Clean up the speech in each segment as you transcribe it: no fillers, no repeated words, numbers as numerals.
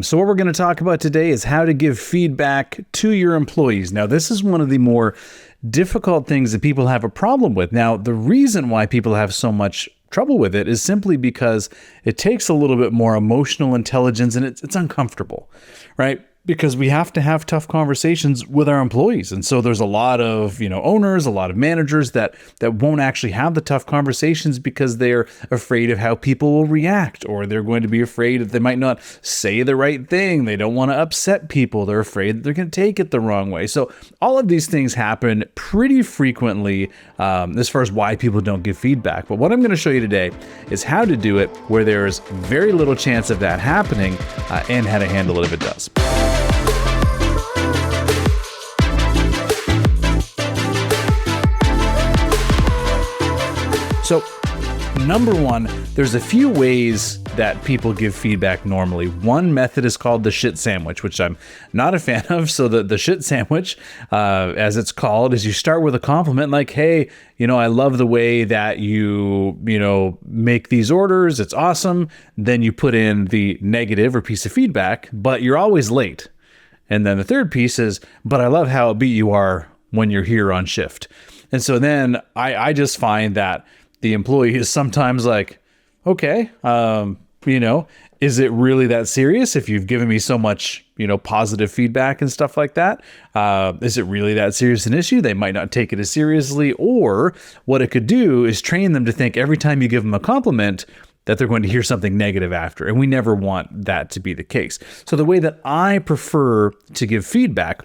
So what we're going to talk about today is how to give feedback to your employees. Now, this is one of the more difficult things that people have a problem with. Now, the reason why people have so much trouble with it is simply because it takes a little bit more emotional intelligence and it's uncomfortable, right? Because we have to have tough conversations with our employees. And so there's a lot of, owners, a lot of managers that won't actually have the tough conversations because they're afraid of how people will react, or they're going to be afraid that they might not say the right thing. They don't want to upset people. They're afraid that they're going to take it the wrong way. So all of these things happen pretty frequently as far as why people don't give feedback. But what I'm going to show you today is how to do it where there's very little chance of that happening and how to handle it if it does. So, number one, there's a few ways that people give feedback normally. One method is called the shit sandwich, which I'm not a fan of. So the shit sandwich, as it's called, is you start with a compliment like, hey, I love the way that you make these orders. It's awesome. Then you put in the negative or piece of feedback, but you're always late. And then the third piece is, but I love how upbeat you are when you're here on shift. And so then I just find that the employee is sometimes like, okay, is it really that serious if you've given me so much, positive feedback and stuff like that? Is it really that serious an issue? They might not take it as seriously. Or what it could do is train them to think every time you give them a compliment that they're going to hear something negative after. And we never want that to be the case. So the way that I prefer to give feedback,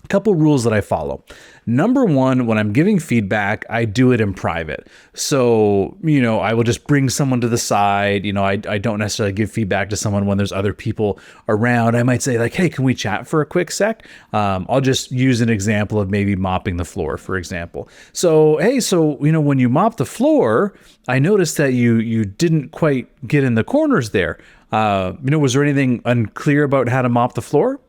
a couple rules that I follow. Number one, when I'm giving feedback, I do it in private. So, I will just bring someone to the side. I don't necessarily give feedback to someone when there's other people around. I might say like, hey, can we chat for a quick sec? I'll just use an example of maybe mopping the floor, for example. So, hey, when you mop the floor, I noticed that you didn't quite get in the corners there. Was there anything unclear about how to mop the floor?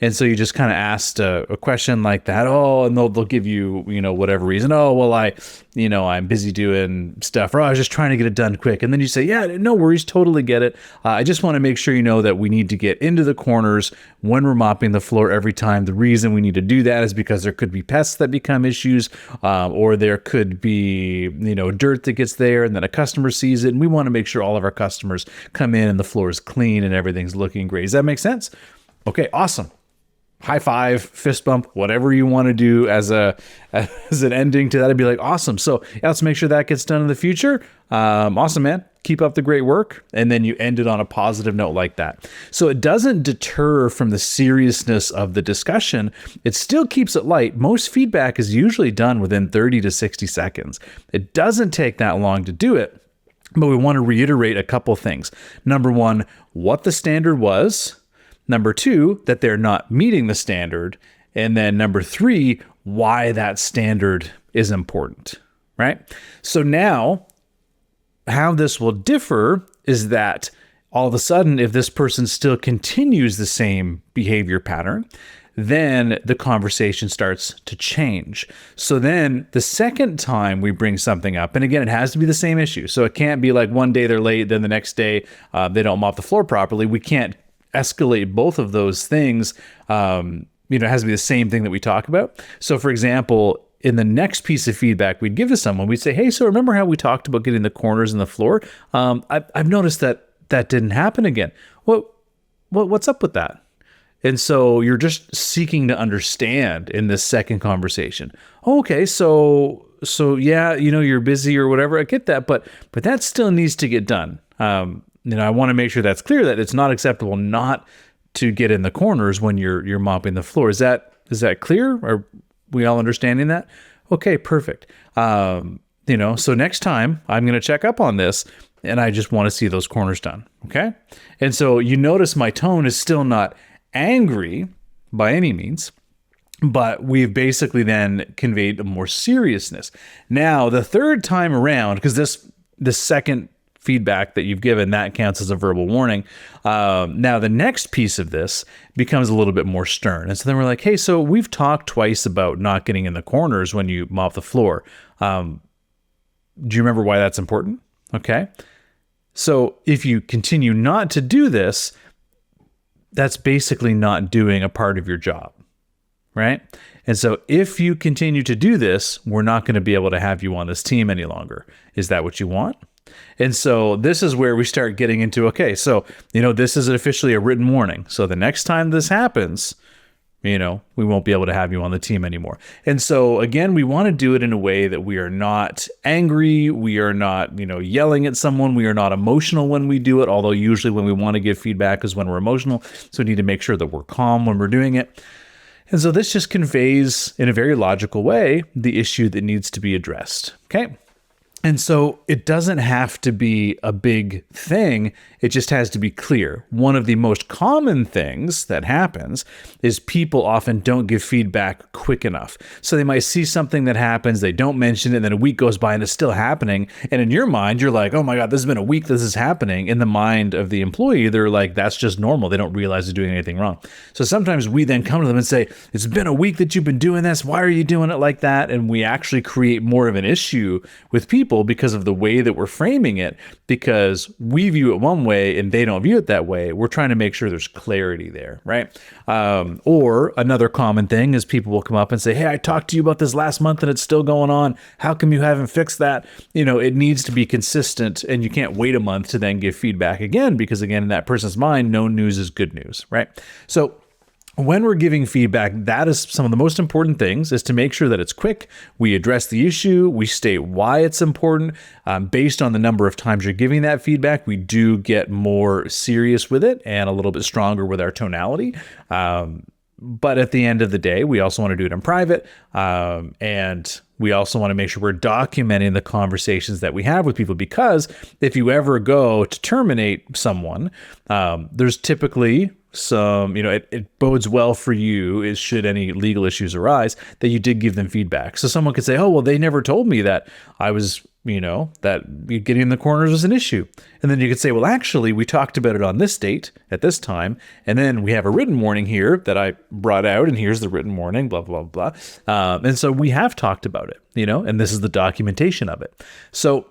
And so you just kind of asked a question like that. Oh, and they'll give you, whatever reason. Oh, well, I'm busy doing stuff. Or I was just trying to get it done quick. And then you say, yeah, no worries. Totally get it. I just want to make sure you know that we need to get into the corners when we're mopping the floor every time. The reason we need to do that is because there could be pests that become issues, or there could be, dirt that gets there and then a customer sees it. And we want to make sure all of our customers come in and the floor is clean and everything's looking great. Does that make sense? Okay, awesome. High five, fist bump, whatever you want to do as an ending to that. I'd be like, awesome. So let's make sure that gets done in the future. Awesome, man. Keep up the great work. And then you end it on a positive note like that. So it doesn't deter from the seriousness of the discussion. It still keeps it light. Most feedback is usually done within 30 to 60 seconds. It doesn't take that long to do it, but we want to reiterate a couple things. Number one, what the standard was. Number two, that they're not meeting the standard. And then number three, why that standard is important, right? So now how this will differ is that all of a sudden, if this person still continues the same behavior pattern, then the conversation starts to change. So then the second time we bring something up, and again, it has to be the same issue. So it can't be like one day they're late, then the next day they don't mop the floor properly. We can't escalate both of those things. It has to be the same thing that we talk about. So for example, in the next piece of feedback we'd give to someone, we'd say, hey, so remember how we talked about getting the corners in the floor? I've noticed that didn't happen again. What's up with that? And so you're just seeking to understand in this second conversation. Oh, okay, so yeah, you're busy or whatever. I get that, but that still needs to get done. I want to make sure that's clear that it's not acceptable not to get in the corners when you're mopping the floor. Is that clear? Are we all understanding that? Okay, perfect. So next time I'm going to check up on this and I just want to see those corners done. Okay. And so you notice my tone is still not angry by any means, but we've basically then conveyed a more seriousness. Now, the third time around, because the second feedback that you've given, that counts as a verbal warning. Now, the next piece of this becomes a little bit more stern. And so then we're like, hey, so we've talked twice about not getting in the corners when you mop the floor. Do you remember why that's important? Okay. So if you continue not to do this, that's basically not doing a part of your job, right? And so if you continue to do this, we're not going to be able to have you on this team any longer. Is that what you want? And so this is where we start getting into, okay, so, this is officially a written warning. So the next time this happens, we won't be able to have you on the team anymore. And so again, we want to do it in a way that we are not angry. We are not, yelling at someone. We are not emotional when we do it. Although usually when we want to give feedback is when we're emotional. So we need to make sure that we're calm when we're doing it. And so this just conveys in a very logical way the issue that needs to be addressed. Okay. And so it doesn't have to be a big thing. It just has to be clear. One of the most common things that happens is people often don't give feedback quick enough. So they might see something that happens, they don't mention it, and then a week goes by and it's still happening. And in your mind, you're like, oh my God, this has been a week this is happening. In the mind of the employee, they're like, that's just normal. They don't realize they're doing anything wrong. So sometimes we then come to them and say, it's been a week that you've been doing this. Why are you doing it like that? And we actually create more of an issue with people because of the way that we're framing it, because we view it one way and they don't view it that way. We're trying to make sure there's clarity there, right? Or another common thing is people will come up and say, hey, I talked to you about this last month and it's still going on. How come you haven't fixed that? It needs to be consistent, and you can't wait a month to then give feedback again, because again, in that person's mind, no news is good news, right? So when we're giving feedback, that is some of the most important things, is to make sure that it's quick. We address the issue. We state why it's important. Based on the number of times you're giving that feedback, we do get more serious with it and a little bit stronger with our tonality. But at the end of the day, we also want to do it in private. And we also want to make sure we're documenting the conversations that we have with people, because if you ever go to terminate someone, there's typically some, it bodes well for you is should any legal issues arise that you did give them feedback. So someone could say, oh, well, they never told me that I was, that getting in the corners was an issue. And then you could say, well, actually, we talked about it on this date at this time. And then we have a written warning here that I brought out, and here's the written warning, blah, blah, blah. And so we have talked about it, and this is the documentation of it. So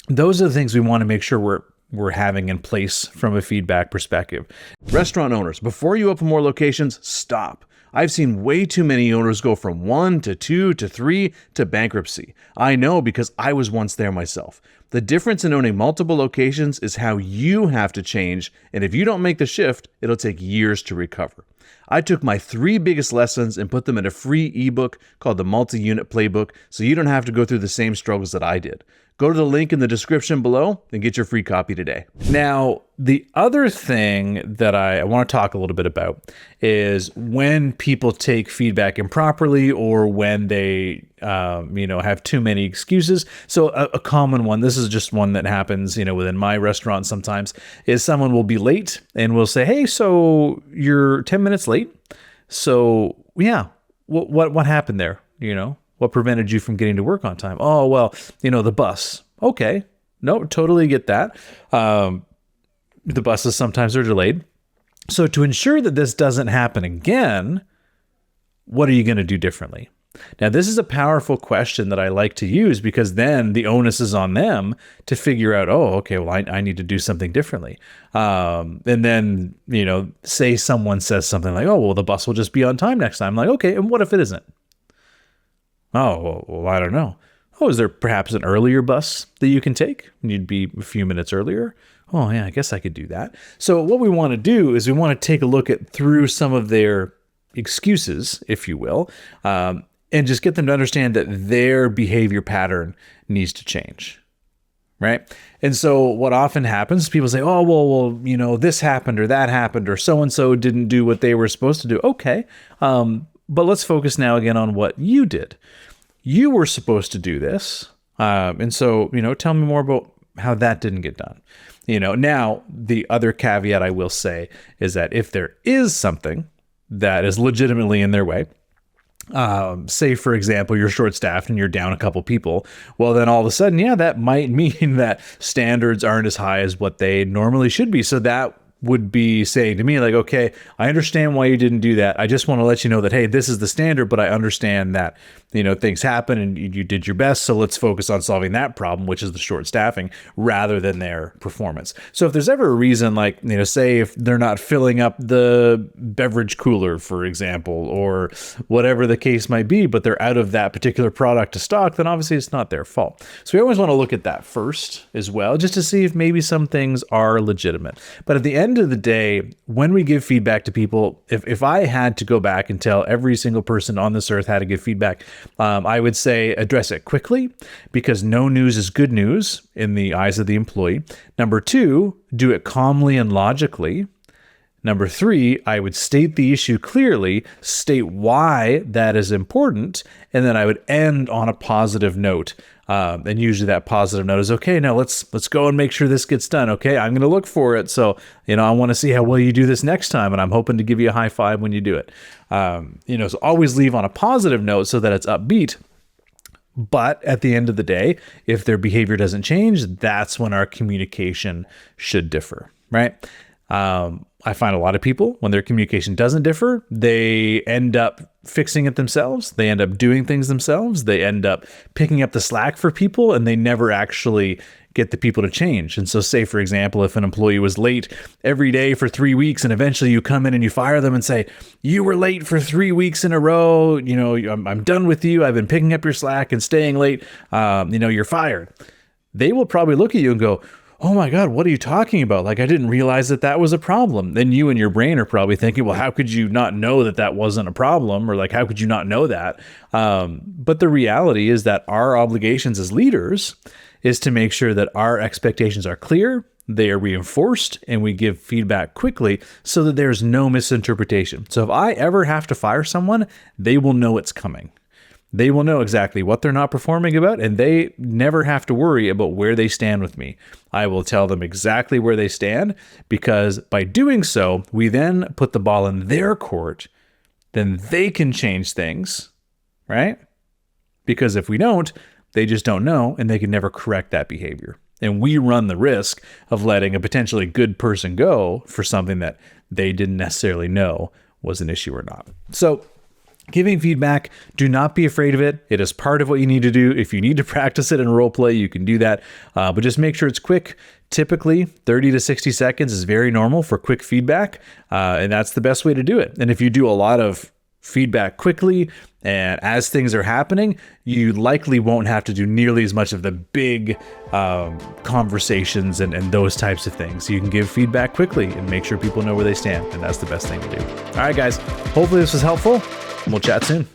those are the things we want to make sure we're having in place from a feedback perspective. Restaurant owners, before you open more locations, stop. I've seen way too many owners go from 1 to 2 to 3 to bankruptcy. I know, because I was once there myself. The difference in owning multiple locations is how you have to change, and if you don't make the shift, it'll take years to recover. I took my 3 biggest lessons and put them in a free ebook called the Multi-Unit Playbook, so you don't have to go through the same struggles that I did. Go to the link in the description below and get your free copy today. Now, the other thing that I want to talk a little bit about is when people take feedback improperly, or when they, have too many excuses. So a common one, this is just one that happens, within my restaurant sometimes, is someone will be late and will say, hey, so you're 10 minutes late. So yeah, what happened there? What prevented you from getting to work on time? Oh, well, the bus. Okay. No, totally get that. The buses sometimes are delayed. So to ensure that this doesn't happen again, what are you going to do differently? Now, this is a powerful question that I like to use, because then the onus is on them to figure out, oh, okay, well, I need to do something differently. And then, say someone says something like, oh, well, the bus will just be on time next time. I'm like, okay, and what if it isn't? Oh, well, I don't know. Oh, is there perhaps an earlier bus that you can take? You'd be a few minutes earlier. Oh, yeah, I guess I could do that. So what we want to do is we want to take a look through some of their excuses, if you will, and just get them to understand that their behavior pattern needs to change, right? And so what often happens, people say, oh, well, this happened or that happened, or so-and-so didn't do what they were supposed to do. Okay, but let's focus now again on what you did. You were supposed to do this. And so, tell me more about how that didn't get done. Now the other caveat I will say is that if there is something that is legitimately in their way, say, for example, you're short-staffed and you're down a couple people, well, then all of a sudden, yeah, that might mean that standards aren't as high as what they normally should be. So that would be saying to me like, okay, I understand why you didn't do that. I just want to let you know that, hey, this is the standard, but I understand that, things happen and you did your best. So let's focus on solving that problem, which is the short staffing, rather than their performance. So if there's ever a reason, like, say if they're not filling up the beverage cooler, for example, or whatever the case might be, but they're out of that particular product to stock, then obviously it's not their fault. So we always want to look at that first as well, just to see if maybe some things are legitimate. But at the end of the day, when we give feedback to people, if I had to go back and tell every single person on this earth how to give feedback, I would say address it quickly, because no news is good news in the eyes of the employee. Number two, do it calmly and logically. Number three, I would state the issue clearly, state why that is important, and then I would end on a positive note. And usually that positive note is, okay, now let's go and make sure this gets done. Okay, I'm going to look for it. So, I want to see how well you do this next time, and I'm hoping to give you a high five when you do it. So always leave on a positive note so that it's upbeat. But at the end of the day, if their behavior doesn't change, that's when our communication should differ, right? I find a lot of people, when their communication doesn't differ, they end up fixing it themselves. They end up doing things themselves. They end up picking up the slack for people, and they never actually get the people to change. And so say, for example, if an employee was late every day for 3 weeks, and eventually you come in and you fire them and say, you were late for 3 weeks in a row. I'm done with you. I've been picking up your slack and staying late. You're fired. They will probably look at you and go, oh my God, what are you talking about? Like, I didn't realize that was a problem. Then you and your brain are probably thinking, well, how could you not know that wasn't a problem? Or like, how could you not know that? But the reality is that our obligations as leaders is to make sure that our expectations are clear, they are reinforced, and we give feedback quickly so that there's no misinterpretation. So if I ever have to fire someone, they will know it's coming. They will know exactly what they're not performing about, and they never have to worry about where they stand with me. I will tell them exactly where they stand, because by doing so, we then put the ball in their court. Then they can change things, right? Because if we don't, they just don't know, and they can never correct that behavior. And we run the risk of letting a potentially good person go for something that they didn't necessarily know was an issue or not. So, giving feedback, do not be afraid of it. It is part of what you need to do. If you need to practice it in role play, you can do that. But just make sure it's quick. Typically, 30 to 60 seconds is very normal for quick feedback. And that's the best way to do it. And if you do a lot of feedback quickly and as things are happening, you likely won't have to do nearly as much of the big conversations and those types of things. You can give feedback quickly and make sure people know where they stand. And that's the best thing to do. All right, guys, hopefully this was helpful. We'll chat soon.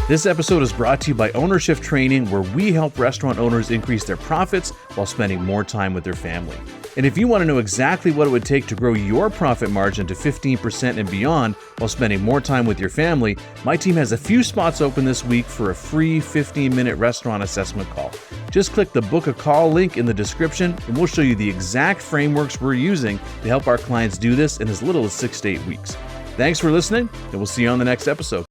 This episode is brought to you by Ownership Training, where we help restaurant owners increase their profits while spending more time with their family. And if you want to know exactly what it would take to grow your profit margin to 15% and beyond while spending more time with your family, my team has a few spots open this week for a free 15-minute restaurant assessment call. Just click the book a call link in the description, and we'll show you the exact frameworks we're using to help our clients do this in as little as 6 to 8 weeks. Thanks for listening, and we'll see you on the next episode.